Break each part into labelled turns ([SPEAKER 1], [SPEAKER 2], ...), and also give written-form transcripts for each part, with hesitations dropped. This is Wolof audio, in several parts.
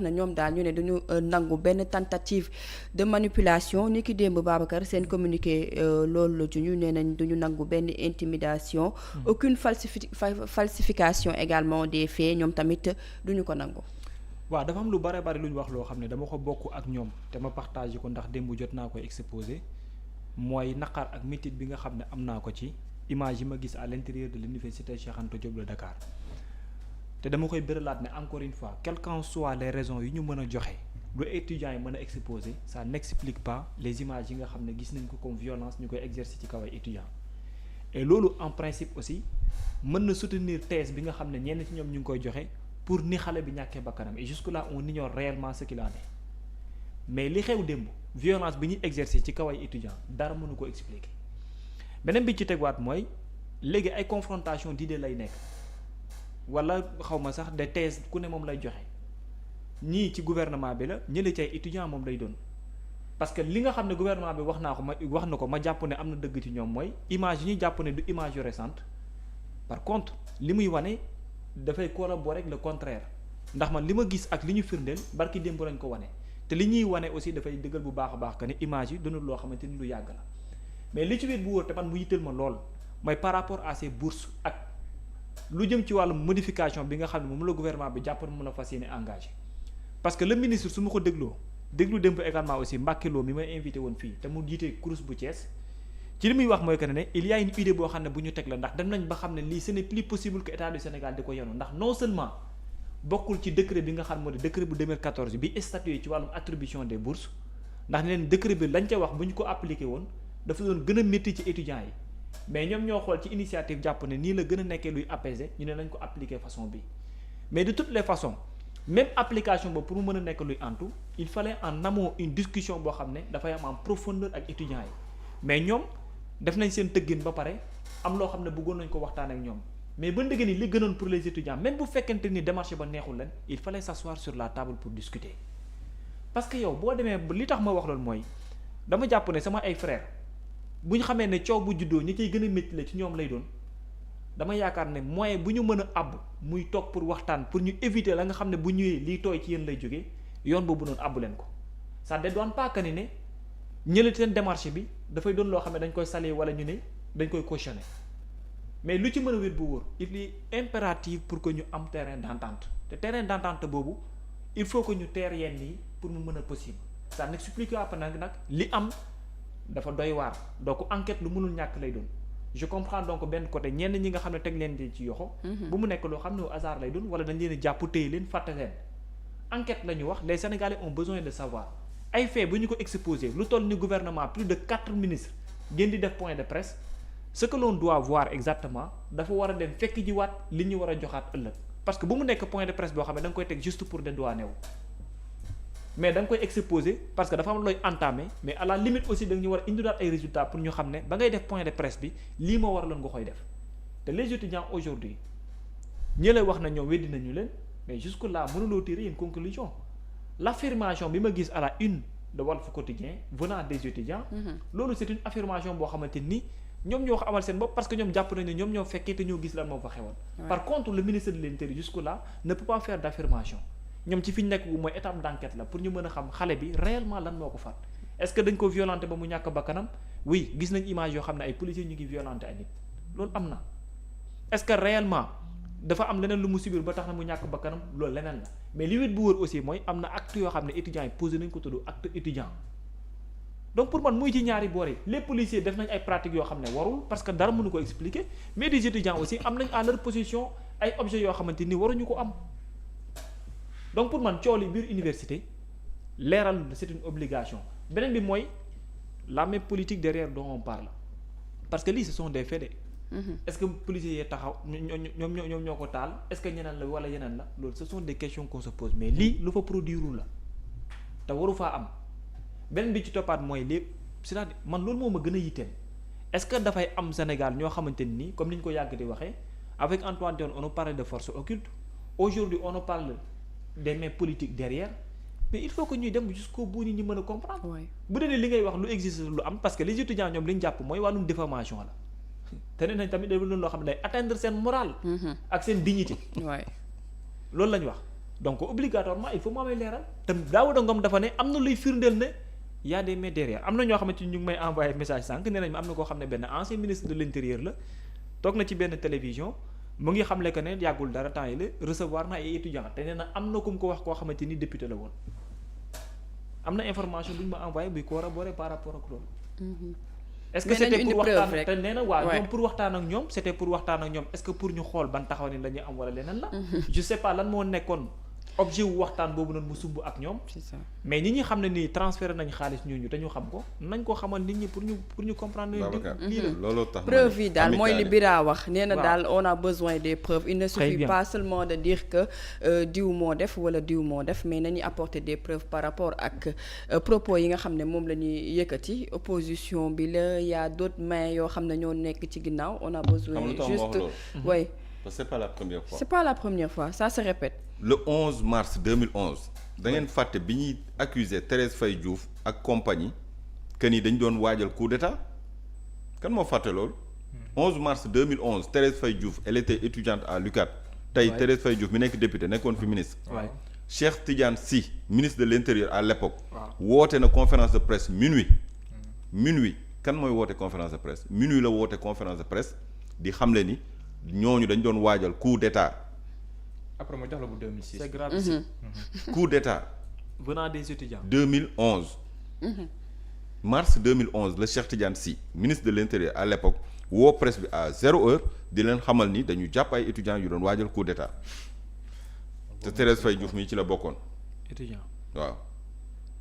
[SPEAKER 1] tax na ñoom daal ñu ne duñu nangu benn tentative de manipulation ni ki démb Babacar seen communiqué loolu la juñu nee nañ duñu nangu benn intimidation aucune falsification également des faits ñoom tamit duñu ko nangu.
[SPEAKER 2] waaw dafa am lu bare bari lu ñu wax loo xam ne dama ko bokk ak ñoom te ma partagé ko ndax démb jot naa koy exposé mooy naqar ak métit bi nga xam ne am naa ko ci image yi ma gis à l'intérieur de l'université Cheikh Anta Diop de Dakar te dama koy bëralaat ne encore une fois quelles qu'en soient les raisons yi ñu mën a joxe lu étudiants yi mën a exposer ça n'explique pas les images yi nga xam ne gis nañ ko comme violence ñu koy exercer ci kaw ay étudiants et loolu en principe aussi mën na soutenir thèse bi nga xam ne ñenn ci ñoom ñu ngi koy joxe pour ni xale bi ñàkkee bakkanam et jusque là on ignore réellement ce qu'il en est mais li xew démb violence bi ñuy exercer ci kaw ay étudiants dara mënu ko expliquer beneen bi ci tegwaat mooy léegi ay confrontation d'idées lay nekk wala xawma sax des thèses ku ne moom lay joxe ñii ci gouvernement bi la ñële ci ay étudiants moom lay doon parce que li nga xam ne gouvernement bi wax na ko ma jàpp ne am na dëgg ci ñoom mooy image yi ñu jàpp ne du image yu récente par contre li muy wane dafay corroborer rek le contraire ndax man li ma gis ak li ñu firndeel barki démb lañ ko wane te li ñuy wane aussi dafay dëggal bu baax a baax que ne image yi doonul loo xamante ni lu yàgg la mais li ci wéet bu wóor te man mu yitteel ma lool mooy par rapport à ces bourses ak lu jëm ci wàllu modification bi nga xam ne moom la gouvernement bi jàpp na mën a fas yéene engagé parce que le ministre su ma ko déglu démb également aussi Mbacké Lo mi may invité woon fii te mu jiite CROUS bu Thiès ci li muy wax mooy que ne il y a une idée boo xam ne bu ñu teg la ndax dem nañ ba xam ne lii ce n'est plus possible que état du Sénégal di ko yenu ndax non seulement bokkul ci décret bi nga xam moo di décret bu 2014 bi statué ci wàllum attribution des bourses ndax ne leen décret bi lañ ca wax bu ñu ko appliqué woon dafa doon gën a métti ci étudiants yi mais ñoom ñoo xool ci initiative jàpp ne nii la gën a nekkee luy apaiser ñu ne nañ ko appliquer façon bi mais de toutes les façons même application boobu pour mu mën a nekk luy antu il fallait en amont une discussion boo xam ne dafay am en profondeur ak étudiants yi mais ñoom def nañ seen tëggin ba pare am loo xam ne bëggoon nañ ko waxtaan ak ñoom mais ba ndëgg ni li gënoon pour les étudiants même bu fekkente ni démarche ba neexul leen il fallait s'asseoir sur la table pour discuter parce que yow boo demee li tax ma wax loolu mooy dama jàpp ne sama ay frères bu ñu xamee ne coow bu juddoo ñi ciy gën a métti la ci ñoom lay doon dama yaakaar ne moyen bu ñu mën a àbb muy toog pour waxtaan pour ñu éviter la nga xam ne bu ñëwee liy tooy ci yéen lay jógee yoon boobu noonu àbb leen ko ça ne dédouane pas que ni ne ñële seen démarche bi dafay doon loo xam ne dañ koy saluer wala ñu ne dañ koy cautionner mais lu ci mën a wér bu wóor il est impératif pour que ñu am terrain d'entente te terrain d'entente boobu il faut que ñu teer yenn yi pour mu mën a possible ça n'explique pas nag li am dafa doy waar donc enquête lu mënul ñàkk lay doon je comprends donc benn côté ñenn ñi nga xam ne teg leen di ci yoxo bu mu nekk loo xam ne au hasard lay doon wala dañ leen a jàpp téye leen fàtte leen enquête la ñu wax les Sénégalais ont besoin de savoir ay fait bu ñu ko exposé lu toll ni gouvernement plus de 4 ministres ngeen di def point de presse ce que l'on doit voir exactement dafa war a dem fekk ji waat li ñu war a joxaat ëllëg parce que bu mu nekk point de presse boo xam ne da nga koy teg juste pour dédouaner wu mais da nga koy exposer parce que dafa am looy entamer mais à la limite aussi da nga ñu war a indiwaat ay résultats pour ñu xam ne ba ngay def point de presse bi lii moo waraloon nga koy def te les étudiants aujourd'hui ñi lay wax na ñoom weddi nañu leen mais jusque là mënuloo tirer une conclusion l'affirmation bi ma gis à la une de Walf Quotidien venant des étudiants loolu c'est une affirmation boo xamante ni ñoom ñoo ko amal seen bopp parce que ñoom jàpp nañu ne ñoom ñoo fekkee te ñoo gis lan moo fa xewoon par contre le ministre de l'Intérieur jusque là ne peut pas faire d'affirmation ñoom ci fi ñu nekk bu mooy étape d'enquête la pour ñu mën a xam xale bi réellement lan moo ko faat est-ce que dañ ko violenté ba mu ñàkk bakkanam oui gis nañ image yoo xam ne ay policiers ñu ngi violenté ay nit loolu am na est-ce que réellement dafa am leneen lu mu subir ba tax na mu ñàkk bakkanam loolu leneen la mais li wét bu wóor aussi mooy am na acte yoo xam ne étudiants yi posé nañ ko tudd acte étudiant donc pour man muy ci ñaari boor yi les policiers def nañ ay pratiques yoo xam ne warul parce que dara mënu ko expliquer mais des étudiants aussi am nañ à leur position ay objets yoo xamante ni waruñu ko am donc pour man coow li biir université leeral c'est une obligation beneen bi mooy la même politique derrière dont on parle parce que lii ce sont des faits de est-ce que policiers yee taxaw ñoom ñoo ko taal est-ce que ñeneen la wala yeneen la loolu ce sont des questions qu'on se pose mais lii lu fa produire la te waru faa am beneen bi ci toppaat mooy lépp c'est-à-dire man loolu moo ma gën a yitteel est-ce que dafay am Sénégal ñoo xamante ni comme ni ñu ko yàgg di waxee avec Antoine Diome on nous parle de force occulte aujourd'hui on nous parle des mains politiques derrière mais il faut que ñuy dem jusqu'au bout ni ñu mën a comprendre bu dee li ngay wax lu existe lu am parce que les étudiants ñoom li ñu jàpp mooy wàllum diffamation la te nee nañ tamit da doon loo xam ne day atteindre seen morale ak seen dignité loolu la ñu wax donc obligatoirement il faut mu amee leeral te Daouda Ngom dafa ne am na luy firndeel ne y a des mains derrière am na ñoo xamante ni ñu ngi may envoyé message sànq nee nañ ma am na koo xam ne benn ancien ministre de l'intérieur la toog na ci benn télévision mu ngi xamle que ne yàggul dara temps yi la recevoir na ay étudiants te nee na am na ku mu ko wax koo xamante ni député la woon am na information bu ñu ma envoyé buy corroborer par rapport ak loolu. est-ce que c'était pour waxtaan te nee na waaw ñoom pour waxtaan ak ñoom c'était pour waxtaan ak ñoom est-ce que pour ñu xool ban taxaw ni la ñuy am wala leneen la. je sais pas lan moo nekkoon objet wu waxtaan boobu noonu mu sumb ak ñoom.
[SPEAKER 1] c'est ça
[SPEAKER 2] mais ñi xam ne nii transféré nañ xaalis ñooñu te ñu xam ko nañ ko xamal nit ñi pour ñu comprendre.
[SPEAKER 3] lii la looloo tax
[SPEAKER 1] preuve yi daal mooy li Bira wax nee na
[SPEAKER 2] waaw.
[SPEAKER 1] daal on a besoin des preuves il ne suffit
[SPEAKER 2] bien.
[SPEAKER 1] pas seulement de dire que diw moo def wala diw moo def mais nañu apporter des preuves par rapport ak propos yi nga xam ne moom la ñuy yëkkati opposition bi la y a d'autres mains yoo xam ne ñoo nekk ci ginnaaw on a besoin
[SPEAKER 3] xam lu tax ma wax
[SPEAKER 1] juste
[SPEAKER 3] loolu.
[SPEAKER 1] oui
[SPEAKER 3] parce que c'est pas la première fois.
[SPEAKER 1] c'est pas la première fois ça se répète.
[SPEAKER 3] Le 11 mars 2011 da ngeen fàtte bi ñuy accusé Thérèse Faye Diouf ak compagnie que ni dañ doon waajal coup d'état kan moo fàtte loolu. 11 mars 2011 Thérèse Faye Diouf elle était étudiante à l'UCAD. tey
[SPEAKER 2] Ouais.
[SPEAKER 3] Thérèse Faye Diouf mi nekk député nekkoon fi ministre.
[SPEAKER 2] waay
[SPEAKER 3] Cheikh Tidiane Sy ministre de l'intérieur à l'époque.
[SPEAKER 2] waaw
[SPEAKER 3] woote na conférence de presse minuit. minuit kan mooy woote conférence de presse minuit la woote conférence de presse di xamle ni ñooñu dañ doon waajal coup d'état.
[SPEAKER 4] après ma jox la bu 2006.
[SPEAKER 2] c'est grave
[SPEAKER 3] coup d'état
[SPEAKER 2] venant des étudiants.
[SPEAKER 3] 2011. mars 2011 la Cheikh Tidiane Sy ministre de l'intérieur à l'époque woo presse bi à 0 heure di leen xamal ni dañu jàpp ay étudiants yu doon waajal coup d'état te Thérèse Faye Diouf mii ci la bokkoon
[SPEAKER 2] étudiants.
[SPEAKER 3] waaw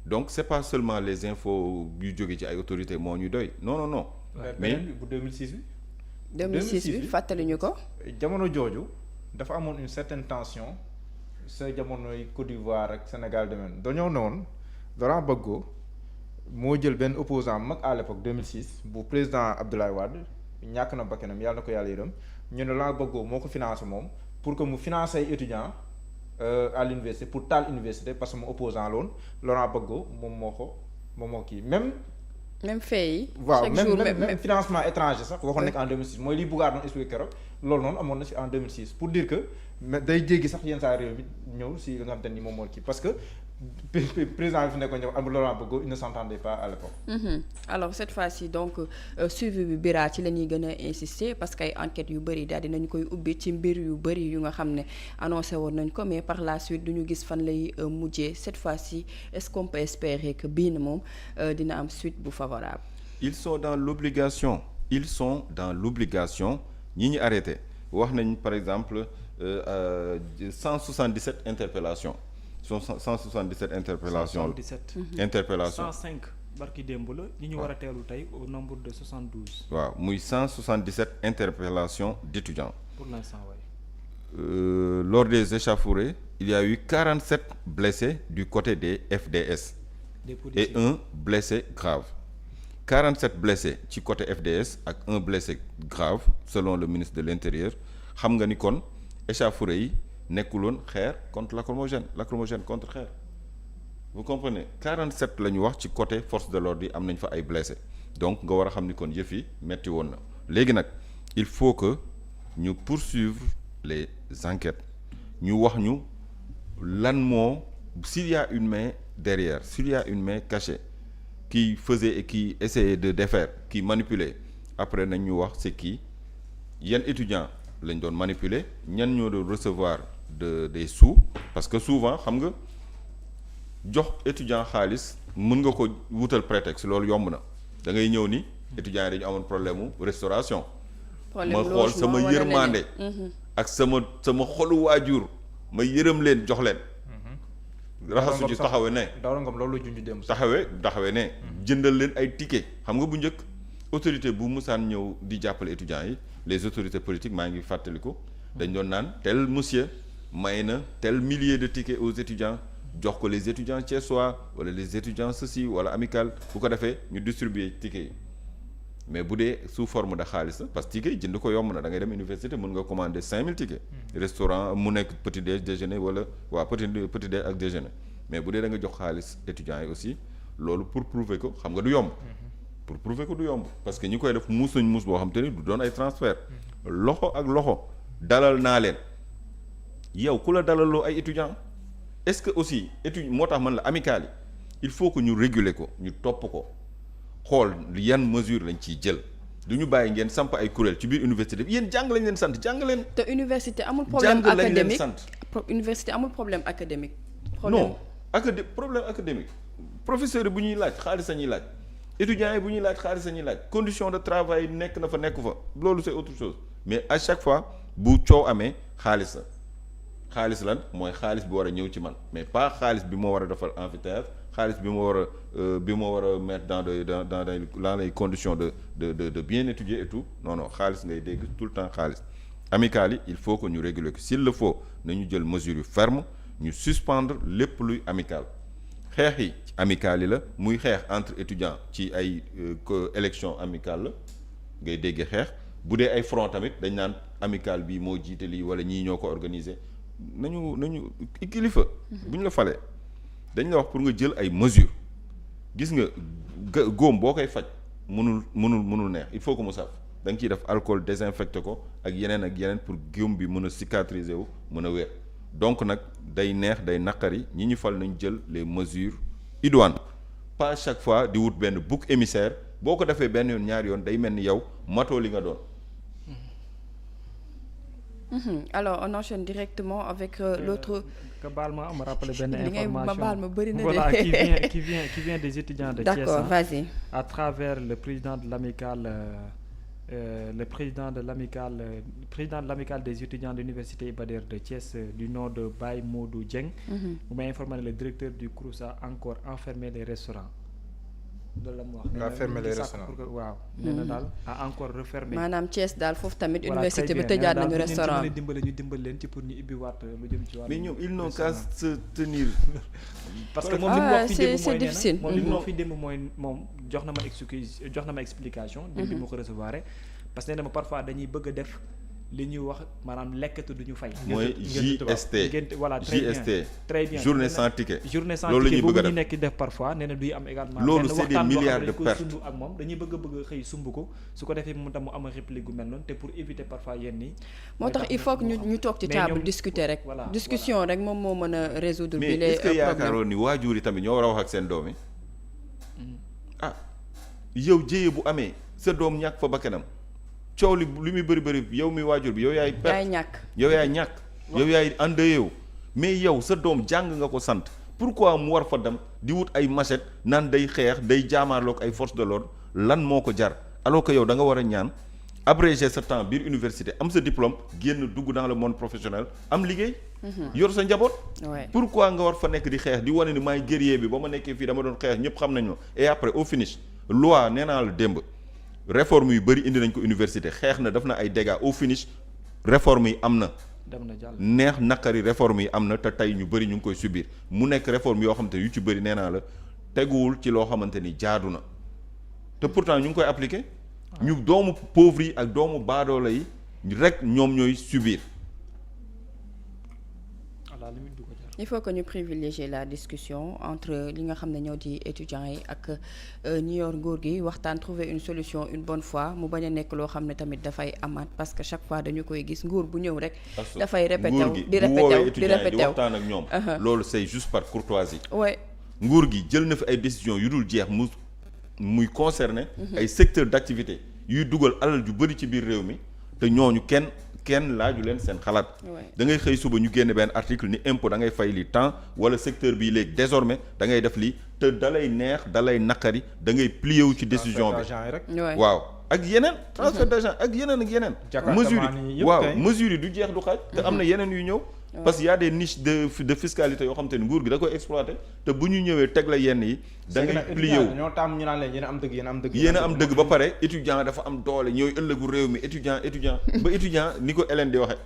[SPEAKER 3] donc c'est pas seulement les infos yu jóge ci ay autorités moo ñu doy non non non. mais
[SPEAKER 4] beneen bi bu 2006 bi.
[SPEAKER 1] 2006 bi fàttali ñu ko.
[SPEAKER 4] jamono jooju dafa amoon une certaine tension sa jamonoy Côte d'Ivoire ak Sénégal demeen dañoo ne woon Laurent Gbagbo moo jël benn opposant mag à l'époque 2006 bu président Abdoulaye Wade ñàkk na bakkanam yàlla na ko yàlla yërëm ñu ne Laurent Gbagbo moo ko financé moom pour que mu financé ay étudiants à l'université pour taal université parce que mu opposant loon Laurent Gbagbo moom moo ko kii même.
[SPEAKER 1] même fait yi.
[SPEAKER 4] waaw
[SPEAKER 1] chaque jour
[SPEAKER 4] même financement étranger sax waxoon nekk en 2006 mooy liy buggaat doon expliqué keroog loolu noonu amoon na ci en 2006 pour dire que day jéggi sax yenn saa réew mi ñëw si li nga xam te ni moom moo kii parce que président bi fi nekkoon ñëw am Laurent Gbagbo il ne s'entendait pas à l'époque.
[SPEAKER 1] Alors cette fois-ci donc suivi bi Bira ci la ñuy gën a insister parce que ay enquêtes yu bëri daal dinañ koy ubbi ci mbir yu bëri yu nga xam ne annoncé woon nañ ko mais par la suite duñu gis fan lay mujjee cette fois-ci est-ce qu'on peut espérer que bii moom dina am suite bu favorable.
[SPEAKER 3] ils sont dans l'obligation ñi ñu arrêté wax nañ par exemple 177 interpellations. 177 interpellations
[SPEAKER 2] 177.
[SPEAKER 3] interpellation
[SPEAKER 2] 105 barki démb la ñi ñu war a teelu tey au nombre de 72.
[SPEAKER 3] waaw muy 177 interpellations d'étudiants.
[SPEAKER 2] pour l'instant waay.
[SPEAKER 3] Lors des échauffourées il y a eu 47 blessés du côté des FDS
[SPEAKER 2] des policiers
[SPEAKER 3] et un blessé grave 47 blessés ci côté FDS ak un blessé grave selon le ministre de l'Intérieur xam nga ni kon échauffourées yi nekkuloon xeer contre lacrymogène contre xeer vous comprenez 47 la ñu wax ci côté force de l'ordre yi am nañ fa ay blessés donc nga war a xam ni kon yëf yi metti woon na léegi nag il faut que ñu poursuivre les enquêtes ñu wax ñu lan moo s'il y a une main derrière s'il y a une main cachée qui faisait et qui essayait de défaire qui manipulait après nañ ñu wax c'est qui yan étudiants lañ doon manipuler ñan ñoo doon recevoir des sous parce que souvent xam nga jox étudiant xaalis mën nga ko wutal prétexte loolu yomb na da ngay ñëw ni étudiants yi dañu amoon problème mu restauration ma xool sama yërmande ak sama xolu waajur ma yërëm leen jox leen raxasu ci taxawe ne
[SPEAKER 4] Daouda Ngom loolu la junj dem
[SPEAKER 3] taxawe ne jëndal leen ay ticket xam nga bu njëkk autorité bu musaan ñëw di jàppale étudiants yi les autorités politiques maa ngi fàttaliku dañ doon naan tel monsieur may na tel millier de tickets aux étudiants jox ko les étudiants thiessois wala les étudiants ceci wala amical bu ko defee ñu distribuer tickets yi mais bu dee sous forme de xaalis la parce que tickets yi jënd ko yomb na da ngay dem université mën nga commander 5000 tickets restaurant mu nekk petit déj déjeuner wala waa petit déj ak déjeuner mais bu dee da nga jox xaalis étudiants yi aussi loolu pour prouver ko xam nga du yomb parce que ñi koy def muus nañ muus boo xam te ni du doon ay transfert loxo ak loxo dalal naa leen yow ku la dalaloo ay étudiants est-ce que aussi étude moo tax man la amicale yi il faut que ñu réguler ko ñu topp ko xool yan mesure lañ ciy jël du ñu bàyyi ngeen samp ay kuréel ci biir université bi yéen jàng lañ leen sant jàng leen.
[SPEAKER 1] te université amul problème
[SPEAKER 3] jàng lañ leen
[SPEAKER 1] académique
[SPEAKER 3] sant.
[SPEAKER 1] université amul problème académique.
[SPEAKER 3] non problème académique professeur yi bu ñuy laaj xaalis la ñuy laaj étudiants yi bu ñuy laaj xaalis la ñuy laaj condition de travail nekk na fa nekku fa loolu c'est autre chose mais à chaque fois bu coow amee xaalis la xaalis lan mooy xaalis bi war a ñëw ci man mais pas xaalis bi moo war a defal amphithéâtre xaalis bi ma war a mettre dans les conditions de bien étudier et tout non xaalis ngay dégg tout le temps xaalis amicale yi il faut que ñu réguler ko s'il le faut nañu jël mesure yu ferme ñu suspendre lépp luy amical xeex yi amicale yi la muy xeex entre étudiants ci ay élection amicale la ngay dégg xeex bu dee ay front tamit dañ naan amicale bi moo jiite lii wala ñii ñoo ko organiser nañu kilifa bu ñu la falee dañ la wax pour nga jël ay mesures gis nga góom boo koy faj mënul neex il faut que mu saf da nga ciy def alcool désinfecté ko ak yeneen pour góom bi mën a cicatriser wu mën a wér donc nag day neex day naqari ñi ñu fal nañ jël les mesures idoines pas chaque fois di wut benn bouc émissaire boo ko defee benn yoon ñaari yoon day mel ni yow matoo li nga doon.
[SPEAKER 1] Alors on enchaîne directement avec l'autre.
[SPEAKER 2] que baal ma am rappeler benn information
[SPEAKER 1] baal ma bëri na
[SPEAKER 2] voilà qui vient des étudiants de Thiès.
[SPEAKER 1] D'accord, vas-y.
[SPEAKER 2] À travers le président de l'amicale président de l'amicale des étudiants de l'université Iba Der de Thiès du nom de Baye Modou Dieng. Mu may informé le directeur du CROUS a encore enfermé les restaurants. loolu la mu wax.
[SPEAKER 4] nga fermer les restaurants
[SPEAKER 2] waaw. nee na daal a encore refermé.
[SPEAKER 1] maanaam Thiès daal foofu tamit université bi tëjaat nañu restaurant.
[SPEAKER 2] ñu dimbale leen ci pour ñu ibbiwaat lu jëm ci wàllu.
[SPEAKER 3] mais ñoom ils n'ont qu'à se tenir.
[SPEAKER 2] parce que moom li mu wax fi démb mooy
[SPEAKER 1] difficile.
[SPEAKER 2] moom li mu wax fi démb mooy moom jox na ma explication. bi ma ko recevoir parce que nee na ma parfois dañuy bëgg a def. li ñuy wax maanaam lekkatu du ñu fay.
[SPEAKER 3] mooy JST
[SPEAKER 2] voilà très bien
[SPEAKER 3] journée sans ticket.
[SPEAKER 2] journée sans
[SPEAKER 3] loolu
[SPEAKER 2] ticket
[SPEAKER 3] la ñuy bëgg a
[SPEAKER 2] boobu
[SPEAKER 3] def
[SPEAKER 2] ñu nekk def parfois nee na duy am également.
[SPEAKER 3] loolu c'est des milliards de pertes
[SPEAKER 2] sumb ak moom dañuy bëgg a xëy sumb ko su ko defee mu tam mu am réplique gu mel noonu te pour éviter parfois yenn yi.
[SPEAKER 1] moo tax il faut que ñu toog ci table discuter rek. discussion rek moom moo mën a résoudre. bi les
[SPEAKER 3] est-ce que yaakaaroon ni waajur yi tamit ñoo war a wax ak seen doom yi yow jéye bu amee sa doom ñàkk fa bakkanam coow li muy bëri yow mi waajur bi yow yaay perte yow yaay ñàkk yow yaay endeuillé yow mais yow sa doom jàng nga ko sant pourquoi mu war fa dem di wut ay machette naan day xeex day jaamaarloog ay force de l'ordre lan moo ko jar alors que yow da nga war a ñaan abréger sa temps biir université am sa diplôme génn dugg dans le monde professionnel am liggéey yor sa njaboot pourquoi nga war fa nekk di xeex di wane ni maay guerrier bi ba ma nekkee fii dama doon xeex ñëpp xam nañ ma et après au finish loi nee naa la démb réforme yu bëri indi nañ ko université xeex na def na ay dégâts au finish réforme yi am na neex naqari réforme yi am na te tey ñu bëri ñu ngi koy subir mu nekk réforme yoo xamante ne yu ci bëri nee naa la teguwul ci loo xamante ni jaadu na te pourtant ñu ngi koy appliquer ñu doomu pauvre yi ak doomu baadoola yi rek ñoom ñooy subir.
[SPEAKER 1] il faut que ñu privilégier la discussion entre li nga xam ne ñoo di étudiants yi ak ñi yor nguur gi waxtaan trouver une solution une bonne fois mu bañ a nekk loo xam ne tamit dafay amaat parce que chaque fois dañu koy gis nguur bu ñëw rek. dafay répété wu di
[SPEAKER 3] waxtaan ak ñoom. loolu c'est juste par courtoisie.
[SPEAKER 1] ouais
[SPEAKER 3] nguur gi jël na fi ay décisions yu dul jeex muy concerner ay secteurs d'activité yuy dugal alal ju bëri ci biir réew mi te ñooñu kenn laaju leen seen xalaat da ngay xëy suba ñu génne benn article ni impôt da ngay fay li temps wala secteur bii léegi désormais da ngay def lii te dalay neex dalay naqari da ngay plier wu ci décision bi waaw ak yeneen transfert d'argent ak yeneen mesures yi du jeex du xaaj te am na yeneen yu ñëw parce que y a des niches de fiscalité yoo xam te ne nguur gi da koy exploiter te bu ñu ñëwee teg la yenn yi da ngay plié wu
[SPEAKER 4] ñoo taam ñu naan leen yéen a am dëgg
[SPEAKER 3] ba pare étudiant dafa am doole ñooy ëllëgu réew mi étudiant ba étudiant ni ko Hélène di waxe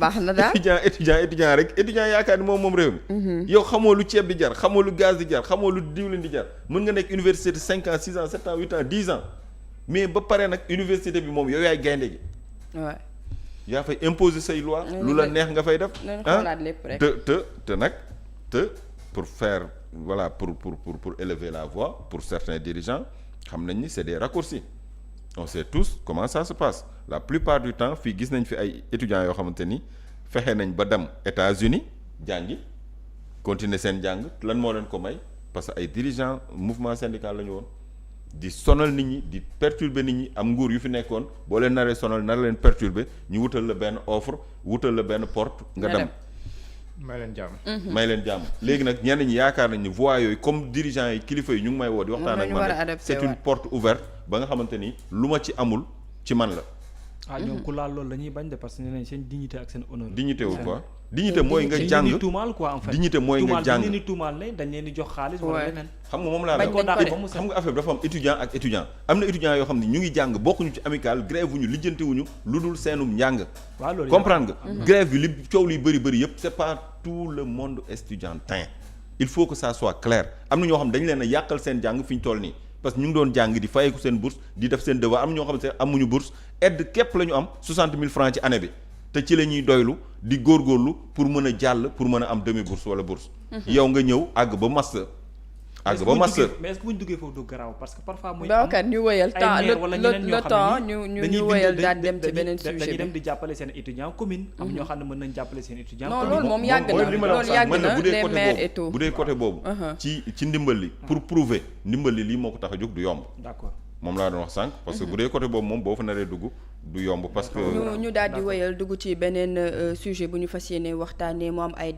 [SPEAKER 1] baax na daal
[SPEAKER 3] étudiant rek étudiant yaakaar ni moom réew mi yow xamoo lu ceeb di jar xamoo lu gaz di jar xamoo lu diwlin di jar mën nga nekk université 5 ans 6 ans 7 ans 8 ans 10 ans mais ba pare nag université bi moom yow yaay gaynde gi yaa fay imposer say loi lu la neex nga fay def te pour faire voilà pour élever la voix pour certains dirigeants xam nañ ni c'est des raccourcis on sait tous comment ça se passe la plupart du temps fii gis nañ fi ay étudiants yoo xamante ni fexe nañ ba dem États-Unis jàngi continuer seen jàng lan moo leen ko may parce que ay dirigeants mouvement syndical la ñu woon di sonal nit ñi di perturber nit ñi am nguur yu fi nekkoon boo leen naree sonal nar leen perturber ñu wutal la benn offre wutal la benn porte nga dem
[SPEAKER 4] may leen jàmm.
[SPEAKER 3] may leen jàmm léegi nag ñenn ñi yaakaar nañ ni voix yooyu comme dirigeants yi kilifa yi ñu ngi may woo di waxtaan ak man rek c'est une porte ouverte ba nga xamante ni lu ma ci amul ci man la.
[SPEAKER 2] ñoom ku laal loolu la ñuy bañ de parce que nee nañ seen dignité ak seen honneur.
[SPEAKER 3] dignité wu quoi. dignité mooy nga jàng
[SPEAKER 2] dañ tuumaal quoi en fait.
[SPEAKER 3] dignité mooy nga jàng
[SPEAKER 2] tuumaal tuumaal ne dañ leen di jox xaalis wala leneen.
[SPEAKER 3] xam nga moom laa la xam nga affaire bi dafa am étudiant ak étudiant am na étudiant yoo xam ne ñu ngi jàng bokkuñu ci amical grève wuñu lijjanti wuñu lu dul seenum njàng.
[SPEAKER 2] waaw loolu
[SPEAKER 3] comprendre nga. grève bi li coow liy bëri yëpp c'est pas tout le monde estudiantin il faut que ça soit clair am na ñoo xam dañ leen a yàqal seen jàng fi ñu toll nii parce que ñu ngi doon jàng di fayeeku seen bourse di def seen devoir am ñoo xam ne amuñu bourse aide képp la ñu am 60 000 francs ci année bi te ci la ñuy doylu di góorgóorlu pour mën a jàll pour mën a am demi bourse wala bourse. yow nga ñëw àgg ba master.
[SPEAKER 2] mais est-ce que bu ñu duggee foofu du garaaw parce que parfois muy
[SPEAKER 1] am ñu wëyal temps le temps ñu wëyal daal dem ci beneen sujet bi
[SPEAKER 2] dañuy dem di jàppale seen étudiant commune am ñoo xam ne mën nañ jàppale seen étudiant
[SPEAKER 1] non loolu moom yàgg na loolu yàgg na les maires et tout
[SPEAKER 3] bu dee côté boobu ci ndimbal li pour prouver ndimbal li lii moo ko tax a jóg du yomb
[SPEAKER 2] d'accord
[SPEAKER 3] moom laa doon wax sànq parce que bu dee côté boobu moom boo fa naree dugg du yomb parce que
[SPEAKER 1] ñu daal di wëyal dugg ci beneen sujet bu ñu fas yéene waxtaanee mu am ay